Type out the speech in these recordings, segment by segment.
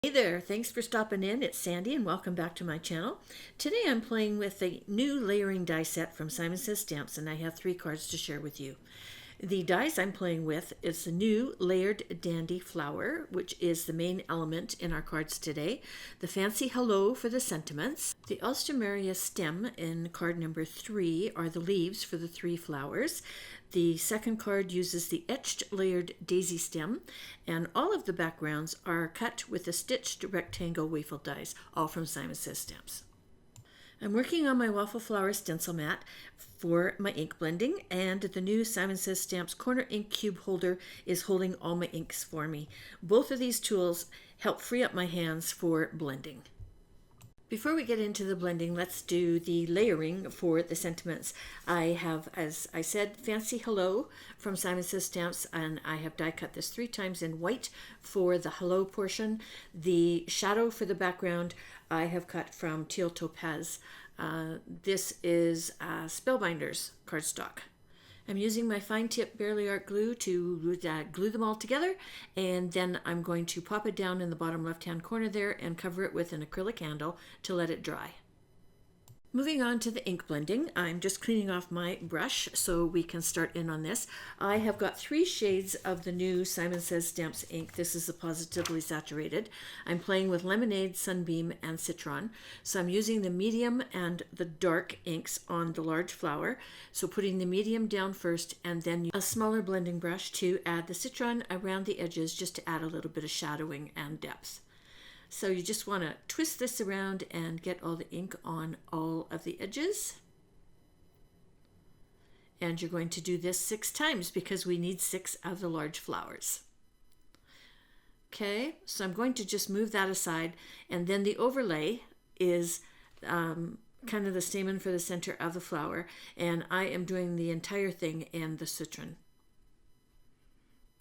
Hey there, thanks for stopping in. It's Sandy and welcome back to my channel. Today I'm playing with the new layering die set from Simon Says Stamps, and I have 3 cards to share with you. The dies I'm playing with is the new Layered Dandy Flower, which is the main element in our cards today. The Fancy Hello for the sentiments. The ALSTROEMERIA stem in card number 3 are the leaves for the 3 flowers. The second card uses the etched layered daisy stem, and all of the backgrounds are cut with the stitched rectangle wafer dies, all from Simon Says Stamps. I'm working on my waffle flower stencil mat for my ink blending, and the new Simon Says Stamps corner ink cube holder is holding all my inks for me. Both of these tools help free up my hands for blending. Before we get into the blending, let's do the layering for the sentiments. I have, as I said, Fancy Hello from Simon Says Stamps, and I have die cut this 3 times in white for the hello portion. The shadow for the background I have cut from Teal Topaz. This is Spellbinders cardstock. I'm using my fine tip Barely Art glue to glue them all together, and then I'm going to pop it down in the bottom left hand corner there and cover it with an acrylic handle to let it dry. Moving on to the ink blending, I'm just cleaning off my brush so we can start in on this. I have got 3 shades of the new Simon Says Stamps ink. This is the Positively Saturated. I'm playing with Lemonade, Sunbeam, and Citron. So I'm using the medium and the dark inks on the large flower. So putting the medium down first and then a smaller blending brush to add the citron around the edges just to add a little bit of shadowing and depth. So you just want to twist this around and get all the ink on all of the edges. And you're going to do this 6 times because we need 6 of the large flowers. Okay, so I'm going to just move that aside, and then the overlay is kind of the stamen for the center of the flower, and I am doing the entire thing in the citron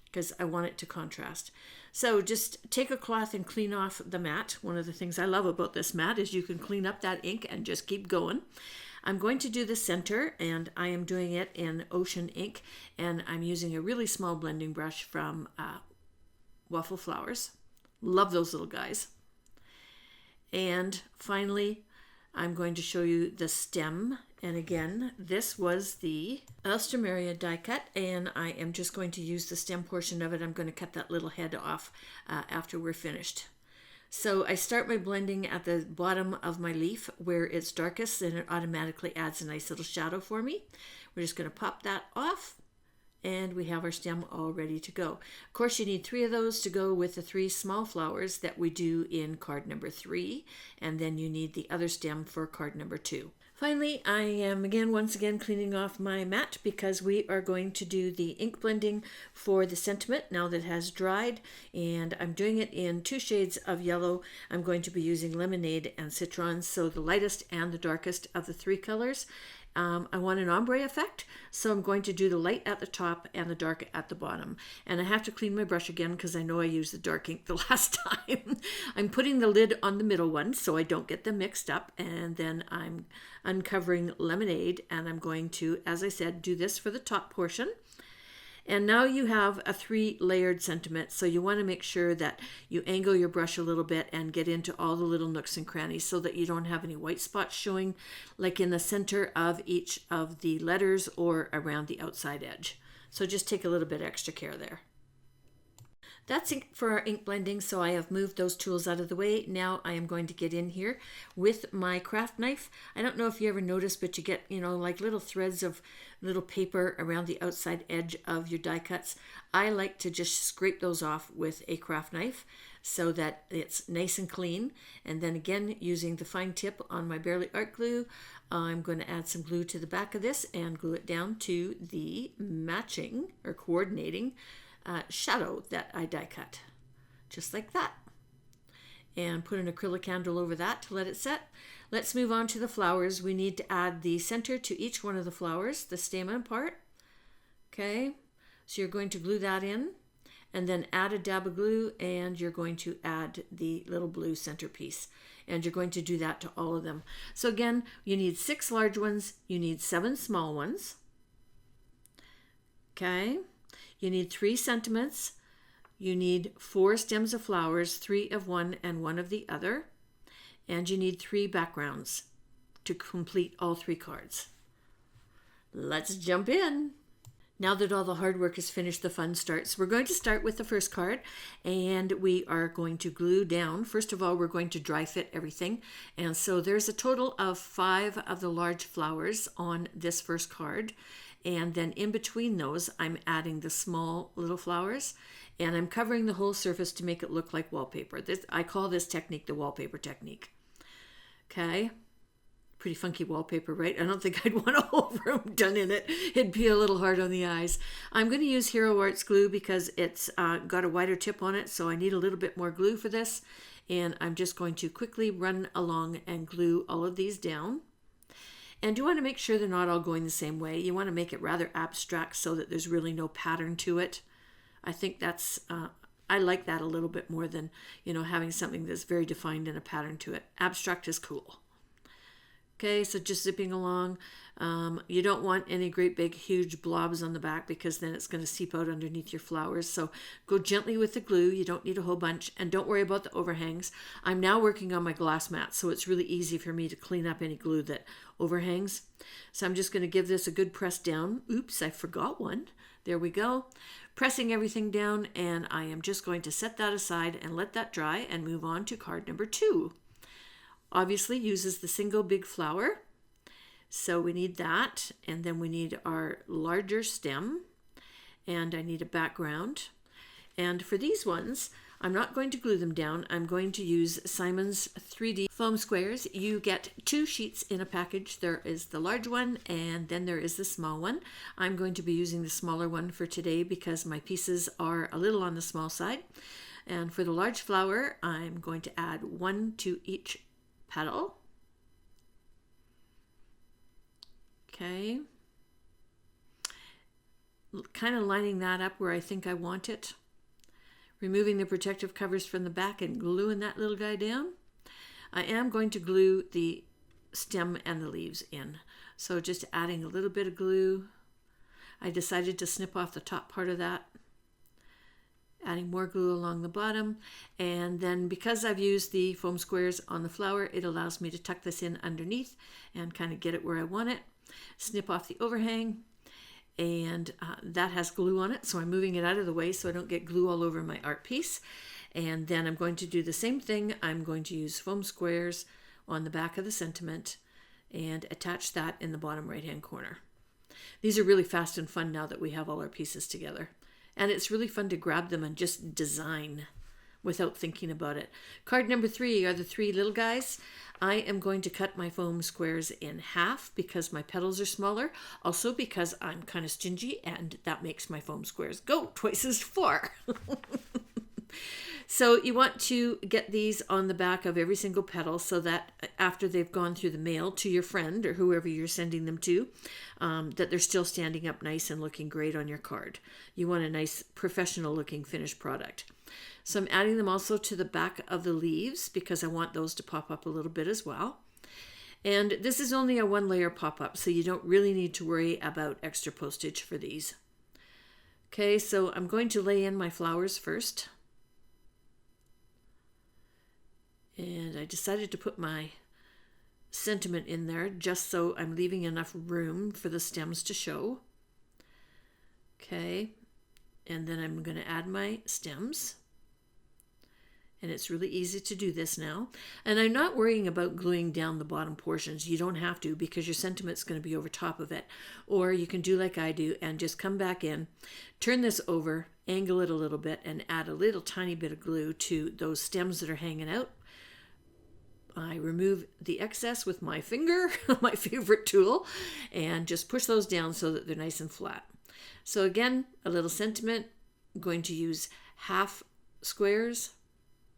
because I want it to contrast. So just take a cloth and clean off the mat. One of the things I love about this mat is you can clean up that ink and just keep going. I'm going to do the center, and I am doing it in Ocean ink, and I'm using a really small blending brush from Waffle Flowers. Love those little guys. And finally, I'm going to show you the stem. And again, this was the ALSTROEMERIA die cut, and I am just going to use the stem portion of it. I'm going to cut that little head off after we're finished. So I start my blending at the bottom of my leaf where it's darkest, and it automatically adds a nice little shadow for me. We're just going to pop that off, and we have our stem all ready to go. Of course, you need 3 of those to go with the 3 small flowers that we do in card number 3, and then you need the other stem for card number 2. Finally, I am once again cleaning off my mat because we are going to do the ink blending for the sentiment now that it has dried, and I'm doing it in 2 shades of yellow. I'm going to be using Lemonade and Citron, so the lightest and the darkest of the 3 colors. I want an ombre effect, so I'm going to do the light at the top and the dark at the bottom. And I have to clean my brush again because I know I used the dark ink the last time. I'm putting the lid on the middle one so I don't get them mixed up, and then I'm uncovering Lemonade, and I'm going to, as I said, do this for the top portion. And now you have a 3 layered sentiment, so you want to make sure that you angle your brush a little bit and get into all the little nooks and crannies so that you don't have any white spots showing like in the center of each of the letters or around the outside edge. So just take a little bit extra care there. That's it for our ink blending, so I have moved those tools out of the way. Now I am going to get in here with my craft knife. I don't know if you ever noticed, but you get, like little threads of little paper around the outside edge of your die cuts. I like to just scrape those off with a craft knife so that it's nice and clean. And then again, using the fine tip on my Barely Art glue, I'm going to add some glue to the back of this and glue it down to the matching or coordinating shadow that I die cut, just like that, and put an acrylic handle over that to let it set. Let's move on to the flowers. We need to add the center to each one of the flowers, the stamen part. Okay, so you're going to glue that in, and then add a dab of glue, and you're going to add the little blue centerpiece, and you're going to do that to all of them. So again, you need 6 large ones, you need 7 small ones. Okay, you need 3 sentiments, You need 4 stems of flowers, 3 of one and 1 of the other. And you need 3 backgrounds to complete all 3 cards. Let's jump in. Now that all the hard work is finished, the fun starts. We're going to start with the first card, and we are going to glue down. First of all, we're going to dry fit everything. And so there's a total of 5 of the large flowers on this first card. And then in between those, I'm adding the small little flowers, and I'm covering the whole surface to make it look like wallpaper. I call this technique the wallpaper technique. Okay. Pretty funky wallpaper, right? I don't think I'd want a whole room done in it. It'd be a little hard on the eyes. I'm going to use Hero Arts glue because it's got a wider tip on it, so I need a little bit more glue for this. And I'm just going to quickly run along and glue all of these down. And you want to make sure they're not all going the same way. You want to make it rather abstract so that there's really no pattern to it. I think that's, I like that a little bit more than, having something that's very defined and a pattern to it. Abstract is cool. Okay, so just zipping along. You don't want any great big huge blobs on the back because then it's going to seep out underneath your flowers. So go gently with the glue. You don't need a whole bunch, and don't worry about the overhangs. I'm now working on my glass mat, so it's really easy for me to clean up any glue that overhangs. So I'm just going to give this a good press down. Oops, I forgot one. There we go. Pressing everything down, and I am just going to set that aside and let that dry and move on to card number 2. Obviously uses the single big flower, so we need that, and then we need our larger stem, and I need a background. And for these ones, I'm not going to glue them down. I'm going to use Simon's 3D foam squares. You get 2 sheets in a package. There is the large one, and then there is the small one. I'm going to be using the smaller one for today because my pieces are a little on the small side. And for the large flower, I'm going to add 1 to each petal. Okay. Kind of lining that up where I think I want it. Removing the protective covers from the back and gluing that little guy down. I am going to glue the stem and the leaves in. So just adding a little bit of glue. I decided to snip off the top part of that. Adding more glue along the bottom, and then because I've used the foam squares on the flower, it allows me to tuck this in underneath and kind of get it where I want it. Snip off the overhang, and that has glue on it, so I'm moving it out of the way so I don't get glue all over my art piece. And then I'm going to do the same thing. I'm going to use foam squares on the back of the sentiment and attach that in the bottom right hand corner. These are really fast and fun now that we have all our pieces together. And it's really fun to grab them and just design without thinking about it. Card number 3 are the 3 little guys. I am going to cut my foam squares in half because my petals are smaller. Also because I'm kind of stingy and that makes my foam squares go twice as far. So you want to get these on the back of every single petal so that after they've gone through the mail to your friend or whoever you're sending them to, that they're still standing up nice and looking great on your card. You want a nice professional looking finished product. So I'm adding them also to the back of the leaves because I want those to pop up a little bit as well. And this is only a 1 layer pop-up, so you don't really need to worry about extra postage for these. Okay, so I'm going to lay in my flowers first. And I decided to put my sentiment in there just so I'm leaving enough room for the stems to show. Okay, and then I'm going to add my stems. And it's really easy to do this now. And I'm not worrying about gluing down the bottom portions. You don't have to because your sentiment's going to be over top of it. Or you can do like I do and just come back in, turn this over, angle it a little bit, and add a little tiny bit of glue to those stems that are hanging out. I remove the excess with my finger, my favorite tool, and just push those down so that they're nice and flat. So again, a little sentiment. I'm going to use half squares.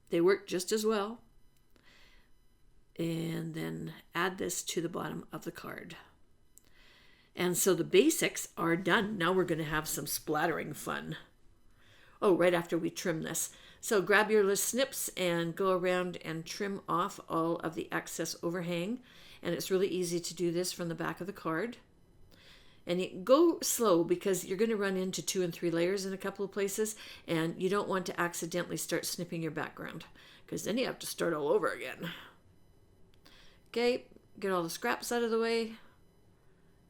They work just as well. And then add this to the bottom of the card. And so the basics are done. Now we're going to have some splattering fun. Oh, right after we trim this. So grab your little snips and go around and trim off all of the excess overhang. And it's really easy to do this from the back of the card. And you go slow because you're going to run into 2 and 3 layers in a couple of places, and you don't want to accidentally start snipping your background because then you have to start all over again. Okay, get all the scraps out of the way.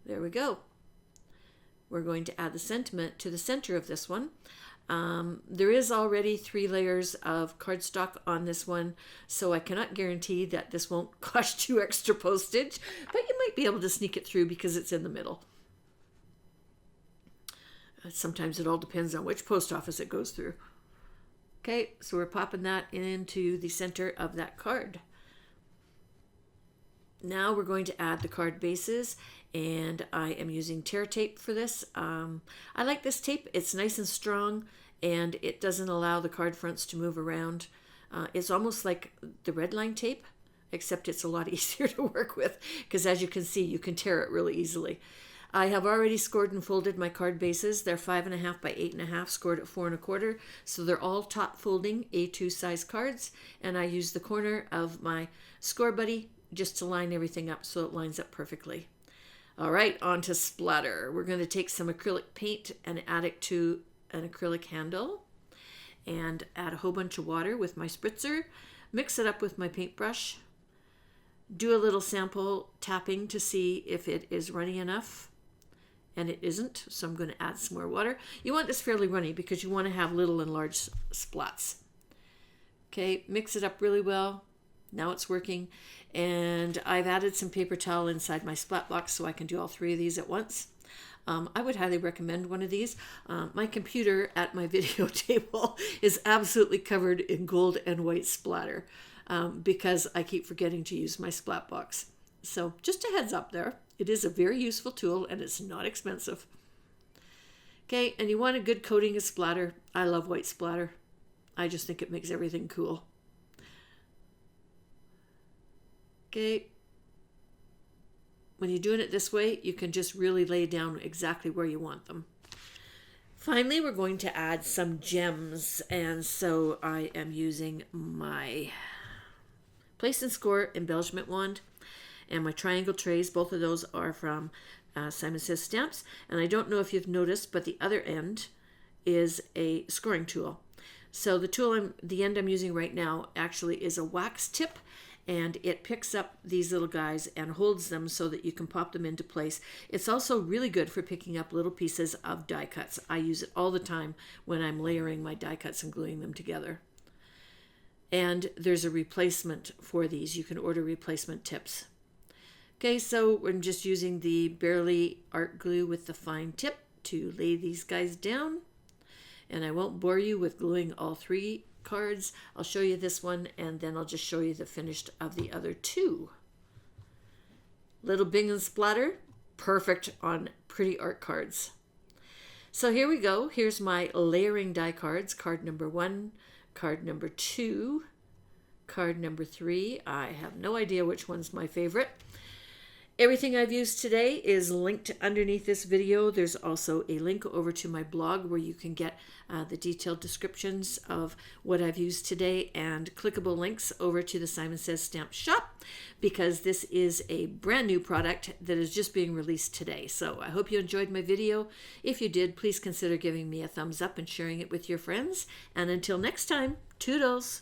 There we go. We're going to add the sentiment to the center of this one. There is already 3 layers of cardstock on this one, so I cannot guarantee that this won't cost you extra postage, but you might be able to sneak it through because it's in the middle. Sometimes it all depends on which post office it goes through. Okay, so we're popping that into the center of that card. Now we're going to add the card bases, and I am using tear tape for this. I like this tape. It's nice and strong, and it doesn't allow the card fronts to move around. It's almost like the red line tape, except it's a lot easier to work with because, as you can see, you can tear it really easily. I have already scored and folded my card bases. They're 5.5 by 8.5, scored at 4 1/4. So they're all top folding A2 size cards. And I use the corner of my score buddy just to line everything up so it lines up perfectly. All right, on to splatter. We're going to take some acrylic paint and add it to an acrylic handle and add a whole bunch of water with my spritzer. Mix it up with my paintbrush. Do a little sample tapping to see if it is runny enough. And it isn't, so I'm going to add some more water. You want this fairly runny because you want to have little and large splats. Okay, mix it up really well. Now it's working. And I've added some paper towel inside my splat box so I can do all 3 of these at once. I would highly recommend one of these. My computer at my video table is absolutely covered in gold and white splatter because I keep forgetting to use my splat box. So just a heads up there. It is a very useful tool and it's not expensive. Okay, and you want a good coating of splatter. I love white splatter. I just think it makes everything cool. Okay. When you're doing it this way, you can just really lay down exactly where you want them. Finally, we're going to add some gems. And so I am using my Place and Score embellishment wand and my triangle trays. Both of those are from Simon Says Stamps. And I don't know if you've noticed, but the other end is a scoring tool. So the end I'm using right now actually is a wax tip, and it picks up these little guys and holds them so that you can pop them into place. It's also really good for picking up little pieces of die cuts. I use it all the time when I'm layering my die cuts and gluing them together. And there's a replacement for these. You can order replacement tips. Okay, so I'm just using the Barely art glue with the fine tip to lay these guys down. And I won't bore you with gluing all 3 cards. I'll show you this one and then I'll just show you the finished of the other 2. Little bing and splatter, perfect on pretty art cards. So here we go. Here's my layering die cards. Card number 1, card number 2, card number 3. I have no idea which one's my favorite. Everything I've used today is linked underneath this video. There's also a link over to my blog where you can get the detailed descriptions of what I've used today and clickable links over to the Simon Says Stamp shop because this is a brand new product that is just being released today. So I hope you enjoyed my video. If you did, please consider giving me a thumbs up and sharing it with your friends. And until next time, toodles!